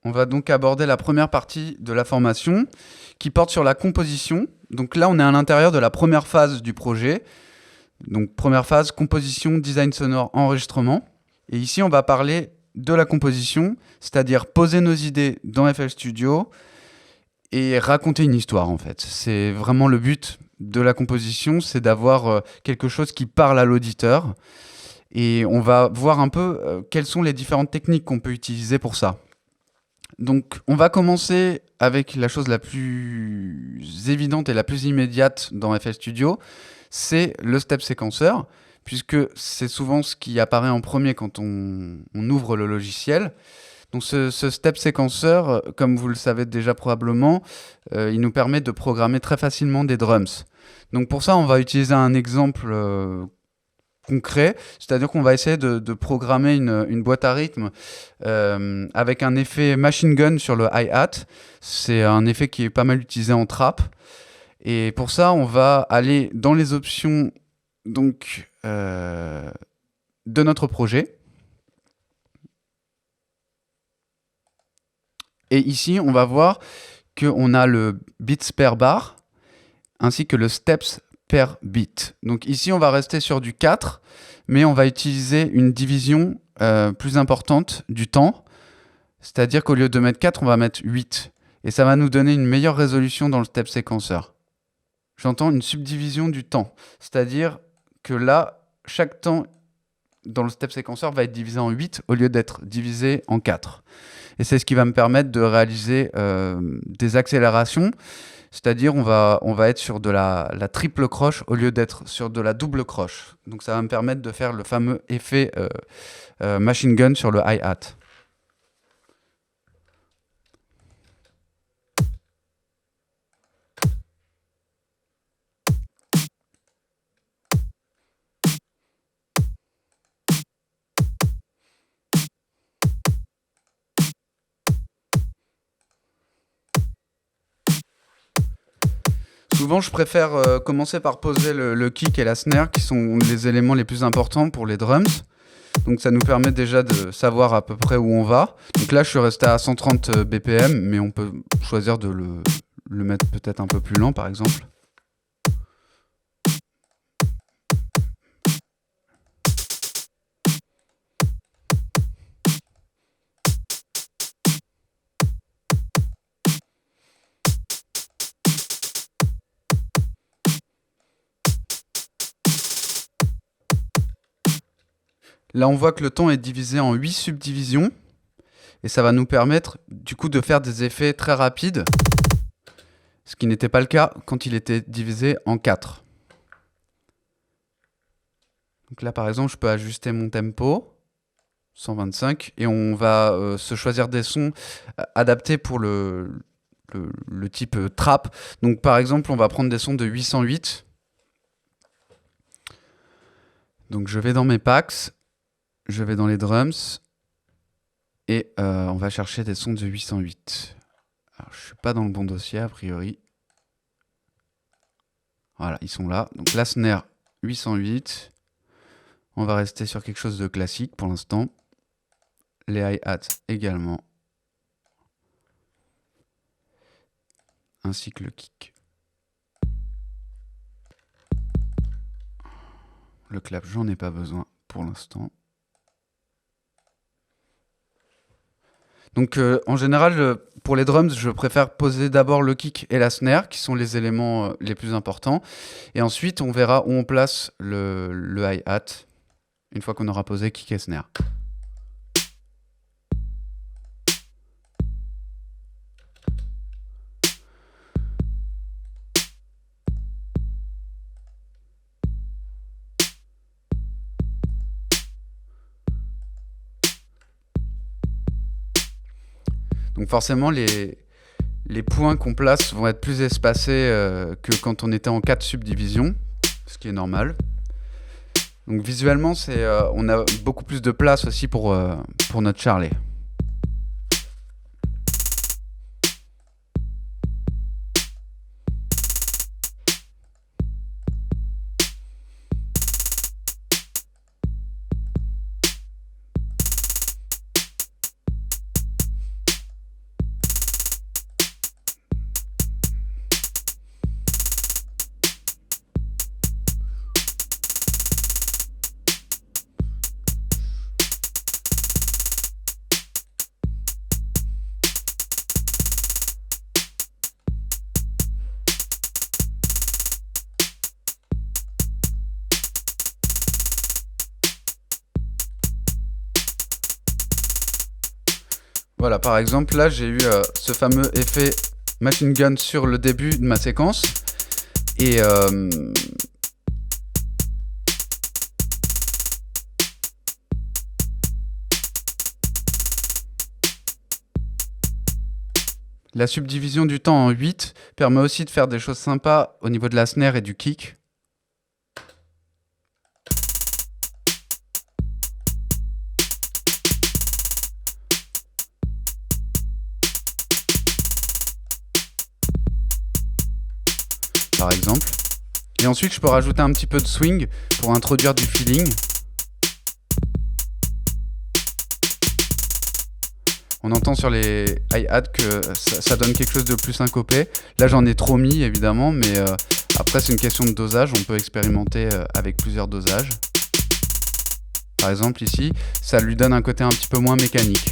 On va donc aborder la première partie de la formation qui porte sur la composition. Donc là, on est à l'intérieur de la première phase du projet. Donc première phase, composition, design sonore, enregistrement. Et ici, on va parler de la composition, c'est-à-dire poser nos idées dans FL Studio et raconter une histoire en fait. C'est vraiment le but de la composition, c'est d'avoir quelque chose qui parle à l'auditeur. Et on va voir un peu quelles sont les différentes techniques qu'on peut utiliser pour ça. Donc, on va commencer avec la chose la plus évidente et la plus immédiate dans FL Studio, c'est le step séquenceur, puisque c'est souvent ce qui apparaît en premier quand on ouvre le logiciel. Donc, ce step séquenceur, comme vous le savez déjà probablement, il nous permet de programmer très facilement des drums. Donc, pour ça, on va utiliser un exemple concret, c'est-à-dire qu'on va essayer de programmer une boîte à rythme avec un effet machine gun sur le hi-hat. C'est un effet qui est pas mal utilisé en trap. Et pour ça, on va aller dans les options donc, de notre projet. Et ici, on va voir qu'on a le beats per bar ainsi que le steps per bit. Donc ici, on va rester sur du 4, mais on va utiliser une division plus importante du temps. C'est-à-dire qu'au lieu de mettre 4, on va mettre 8. Et ça va nous donner une meilleure résolution dans le step séquenceur. J'entends une subdivision du temps. C'est-à-dire que là, chaque temps dans le step séquenceur va être divisé en 8 au lieu d'être divisé en 4. Et c'est ce qui va me permettre de réaliser des accélérations. C'est-à-dire on va être sur de la triple croche au lieu d'être sur de la double croche. Donc ça va me permettre de faire le fameux effet machine gun sur le hi-hat. Souvent, je préfère commencer par poser le kick et la snare, qui sont les éléments les plus importants pour les drums. Donc ça nous permet déjà de savoir à peu près où on va. Donc là, je suis resté à 130 BPM, mais on peut choisir de le mettre peut-être un peu plus lent, par exemple. Là, on voit que le temps est divisé en 8 subdivisions. Et ça va nous permettre, du coup, de faire des effets très rapides. Ce qui n'était pas le cas quand il était divisé en 4. Donc là, par exemple, je peux ajuster mon tempo, 125, et on va se choisir des sons adaptés pour le type trap. Donc par exemple, on va prendre des sons de 808. Donc je vais dans mes packs, je vais dans les drums, et on va chercher des sons de 808. Alors je suis pas dans le bon dossier a priori. Voilà, ils sont là. Donc la snare 808. On va rester sur quelque chose de classique pour l'instant. Les hi-hats également. Ainsi que le kick. Le clap, j'en ai pas besoin pour l'instant. Donc en général, pour les drums, je préfère poser d'abord le kick et la snare, qui sont les éléments les plus importants. Et ensuite, on verra où on place le hi-hat, une fois qu'on aura posé kick et snare. Donc forcément, les points qu'on place vont être plus espacés que quand on était en 4 subdivisions, ce qui est normal. Donc visuellement, on a beaucoup plus de place aussi pour notre charlet. Voilà, par exemple, là, j'ai eu ce fameux effet machine gun sur le début de ma séquence. Et la subdivision du temps en 8 permet aussi de faire des choses sympas au niveau de la snare et du kick. Par exemple. Et ensuite, je peux rajouter un petit peu de swing pour introduire du feeling. On entend sur les hi-hats que ça donne quelque chose de plus syncopé. Là, j'en ai trop mis, évidemment, mais après, c'est une question de dosage. On peut expérimenter avec plusieurs dosages. Par exemple, ici, ça lui donne un côté un petit peu moins mécanique.